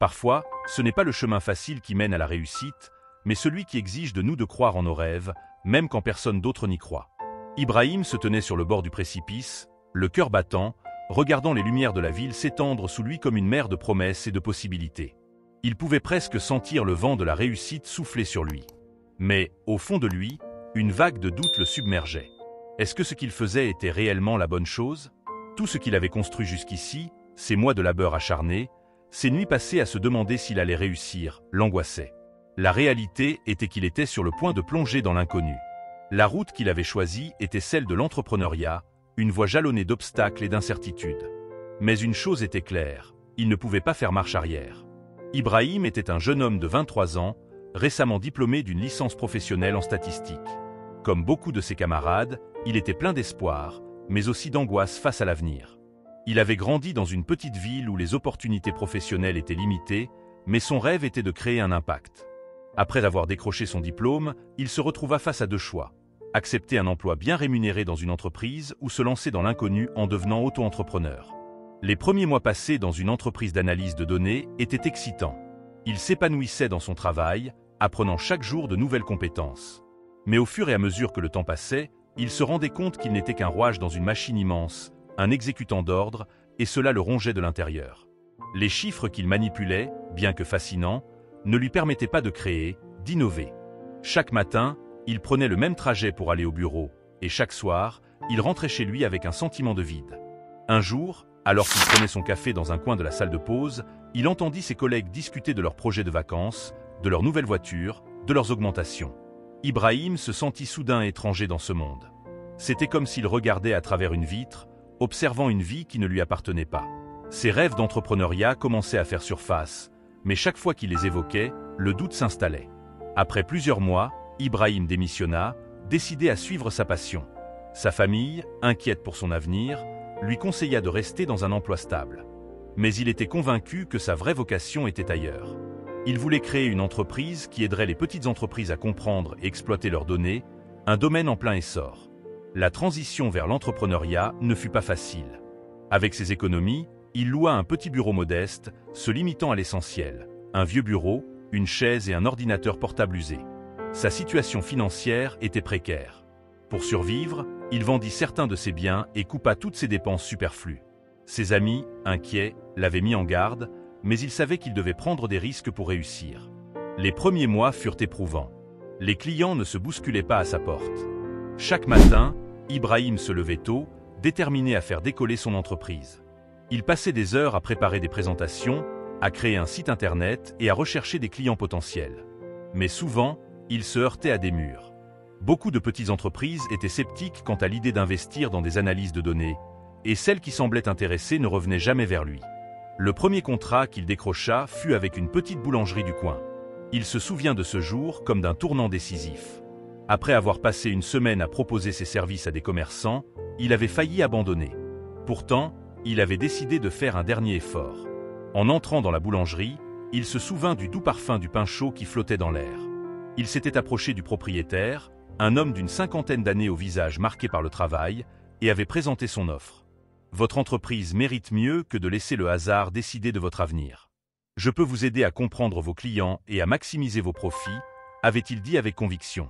Parfois, ce n'est pas le chemin facile qui mène à la réussite, mais celui qui exige de nous de croire en nos rêves, même quand personne d'autre n'y croit. Ibrahim se tenait sur le bord du précipice, le cœur battant, regardant les lumières de la ville s'étendre sous lui comme une mer de promesses et de possibilités. Il pouvait presque sentir le vent de la réussite souffler sur lui. Mais, au fond de lui, une vague de doute le submergeait. Est-ce que ce qu'il faisait était réellement la bonne chose? Tout ce qu'il avait construit jusqu'ici, ces mois de labeur acharné, ces nuits passées à se demander s'il allait réussir, l'angoissaient. La réalité était qu'il était sur le point de plonger dans l'inconnu. La route qu'il avait choisie était celle de l'entrepreneuriat, une voie jalonnée d'obstacles et d'incertitudes. Mais une chose était claire, il ne pouvait pas faire marche arrière. Ibrahim était un jeune homme de 23 ans, récemment diplômé d'une licence professionnelle en statistique. Comme beaucoup de ses camarades, il était plein d'espoir, mais aussi d'angoisse face à l'avenir. Il avait grandi dans une petite ville où les opportunités professionnelles étaient limitées, mais son rêve était de créer un impact. Après avoir décroché son diplôme, il se retrouva face à deux choix. Accepter un emploi bien rémunéré dans une entreprise ou se lancer dans l'inconnu en devenant auto-entrepreneur. Les premiers mois passés dans une entreprise d'analyse de données étaient excitants. Il s'épanouissait dans son travail, apprenant chaque jour de nouvelles compétences. Mais au fur et à mesure que le temps passait, il se rendait compte qu'il n'était qu'un rouage dans une machine immense, un exécutant d'ordre, et cela le rongeait de l'intérieur. Les chiffres qu'il manipulait, bien que fascinants, ne lui permettaient pas de créer, d'innover. Chaque matin, il prenait le même trajet pour aller au bureau, et chaque soir, il rentrait chez lui avec un sentiment de vide. Un jour, alors qu'il prenait son café dans un coin de la salle de pause, il entendit ses collègues discuter de leurs projets de vacances, de leurs nouvelles voitures, de leurs augmentations. Ibrahim se sentit soudain étranger dans ce monde. C'était comme s'il regardait à travers une vitre, observant une vie qui ne lui appartenait pas. Ses rêves d'entrepreneuriat commençaient à faire surface, mais chaque fois qu'il les évoquait, le doute s'installait. Après plusieurs mois, Ibrahim démissionna, décidé à suivre sa passion. Sa famille, inquiète pour son avenir, lui conseilla de rester dans un emploi stable. Mais il était convaincu que sa vraie vocation était ailleurs. Il voulait créer une entreprise qui aiderait les petites entreprises à comprendre et exploiter leurs données, un domaine en plein essor. La transition vers l'entrepreneuriat ne fut pas facile. Avec ses économies, il loua un petit bureau modeste, se limitant à l'essentiel, un vieux bureau, une chaise et un ordinateur portable usé. Sa situation financière était précaire. Pour survivre, il vendit certains de ses biens et coupa toutes ses dépenses superflues. Ses amis, inquiets, l'avaient mis en garde, mais il savait qu'il devait prendre des risques pour réussir. Les premiers mois furent éprouvants. Les clients ne se bousculaient pas à sa porte. Chaque matin, Ibrahim se levait tôt, déterminé à faire décoller son entreprise. Il passait des heures à préparer des présentations, à créer un site internet et à rechercher des clients potentiels. Mais souvent, il se heurtait à des murs. Beaucoup de petites entreprises étaient sceptiques quant à l'idée d'investir dans des analyses de données, et celles qui semblaient intéressées ne revenaient jamais vers lui. Le premier contrat qu'il décrocha fut avec une petite boulangerie du coin. Il se souvient de ce jour comme d'un tournant décisif. Après avoir passé une semaine à proposer ses services à des commerçants, il avait failli abandonner. Pourtant, il avait décidé de faire un dernier effort. En entrant dans la boulangerie, il se souvint du doux parfum du pain chaud qui flottait dans l'air. Il s'était approché du propriétaire, un homme d'une cinquantaine d'années au visage marqué par le travail, et avait présenté son offre. « Votre entreprise mérite mieux que de laisser le hasard décider de votre avenir. Je peux vous aider à comprendre vos clients et à maximiser vos profits », avait-il dit avec conviction.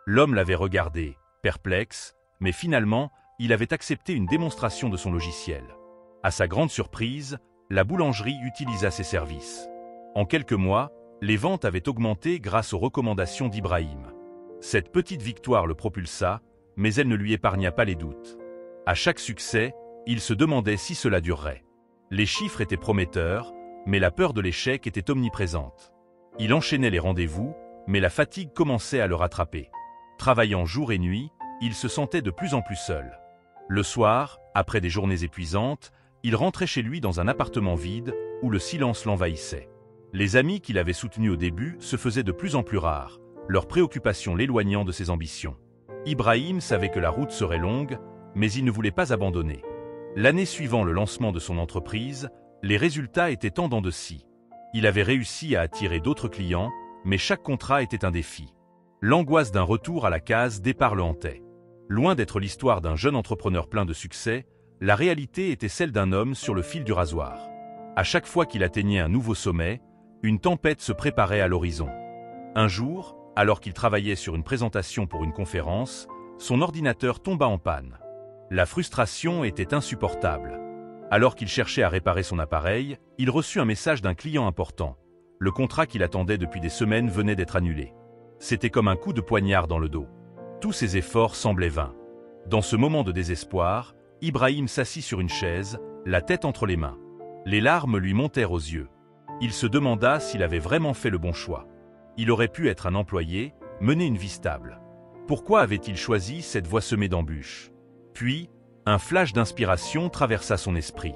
L'homme l'avait regardé, perplexe, mais finalement, il avait accepté une démonstration de son logiciel. À sa grande surprise, la boulangerie utilisa ses services. En quelques mois, les ventes avaient augmenté grâce aux recommandations d'Ibrahim. Cette petite victoire le propulsa, mais elle ne lui épargna pas les doutes. À chaque succès, il se demandait si cela durerait. Les chiffres étaient prometteurs, mais la peur de l'échec était omniprésente. Il enchaînait les rendez-vous, mais la fatigue commençait à le rattraper. Travaillant jour et nuit, il se sentait de plus en plus seul. Le soir, après des journées épuisantes, il rentrait chez lui dans un appartement vide où le silence l'envahissait. Les amis qu'il avait soutenus au début se faisaient de plus en plus rares, leurs préoccupations l'éloignant de ses ambitions. Ibrahim savait que la route serait longue, mais il ne voulait pas abandonner. L'année suivant le lancement de son entreprise, les résultats étaient en dents de scie. Il avait réussi à attirer d'autres clients, mais chaque contrat était un défi. L'angoisse d'un retour à la case départ le hantait. Loin d'être l'histoire d'un jeune entrepreneur plein de succès, la réalité était celle d'un homme sur le fil du rasoir. À chaque fois qu'il atteignait un nouveau sommet, Une tempête se préparait à l'horizon. Un jour, alors qu'il travaillait sur une présentation pour une conférence, son ordinateur tomba en panne. La frustration était insupportable. Alors qu'il cherchait à réparer son appareil, il reçut un message d'un client important. Le contrat qu'il attendait depuis des semaines venait d'être annulé. C'était comme un coup de poignard dans le dos. Tous ses efforts semblaient vains. Dans ce moment de désespoir, Ibrahim s'assit sur une chaise, la tête entre les mains. Les larmes lui montèrent aux yeux. Il se demanda s'il avait vraiment fait le bon choix. Il aurait pu être un employé, mener une vie stable. Pourquoi avait-il choisi cette voie semée d'embûches? Puis, un flash d'inspiration traversa son esprit.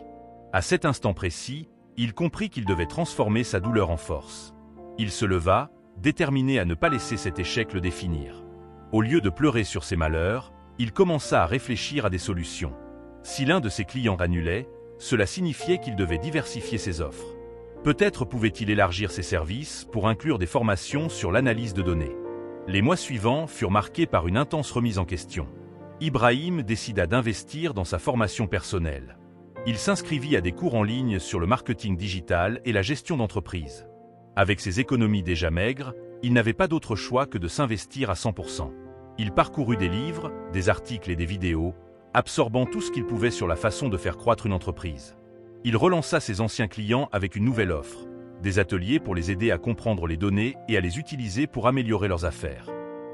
À cet instant précis, il comprit qu'il devait transformer sa douleur en force. Il se leva, déterminé à ne pas laisser cet échec le définir. Au lieu de pleurer sur ses malheurs, il commença à réfléchir à des solutions. Si l'un de ses clients annulait, cela signifiait qu'il devait diversifier ses offres. Peut-être pouvait-il élargir ses services pour inclure des formations sur l'analyse de données. Les mois suivants furent marqués par une intense remise en question. Ibrahim décida d'investir dans sa formation personnelle. Il s'inscrivit à des cours en ligne sur le marketing digital et la gestion d'entreprise. Avec ses économies déjà maigres, il n'avait pas d'autre choix que de s'investir à 100%. Il parcourut des livres, des articles et des vidéos, absorbant tout ce qu'il pouvait sur la façon de faire croître une entreprise. Il relança ses anciens clients avec une nouvelle offre, des ateliers pour les aider à comprendre les données et à les utiliser pour améliorer leurs affaires.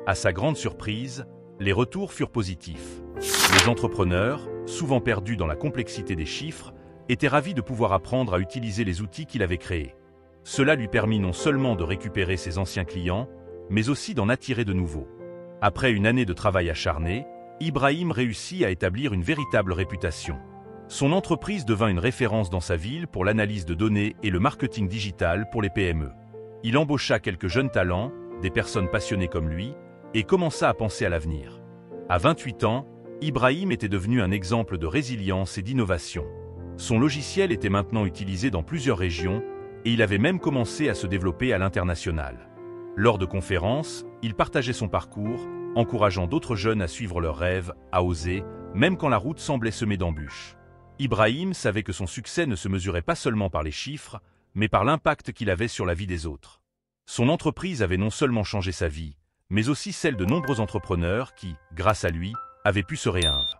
À sa grande surprise, les retours furent positifs. Les entrepreneurs, souvent perdus dans la complexité des chiffres, étaient ravis de pouvoir apprendre à utiliser les outils qu'il avait créés. Cela lui permit non seulement de récupérer ses anciens clients, mais aussi d'en attirer de nouveaux. Après une année de travail acharné, Ibrahim réussit à établir une véritable réputation. Son entreprise devint une référence dans sa ville pour l'analyse de données et le marketing digital pour les PME. Il embaucha quelques jeunes talents, des personnes passionnées comme lui, et commença à penser à l'avenir. À 28 ans, Ibrahim était devenu un exemple de résilience et d'innovation. Son logiciel était maintenant utilisé dans plusieurs régions, et il avait même commencé à se développer à l'international. Lors de conférences, il partageait son parcours, encourageant d'autres jeunes à suivre leurs rêves, à oser, même quand la route semblait semée d'embûches. Ibrahim savait que son succès ne se mesurait pas seulement par les chiffres, mais par l'impact qu'il avait sur la vie des autres. Son entreprise avait non seulement changé sa vie, mais aussi celle de nombreux entrepreneurs qui, grâce à lui, avaient pu se réinventer.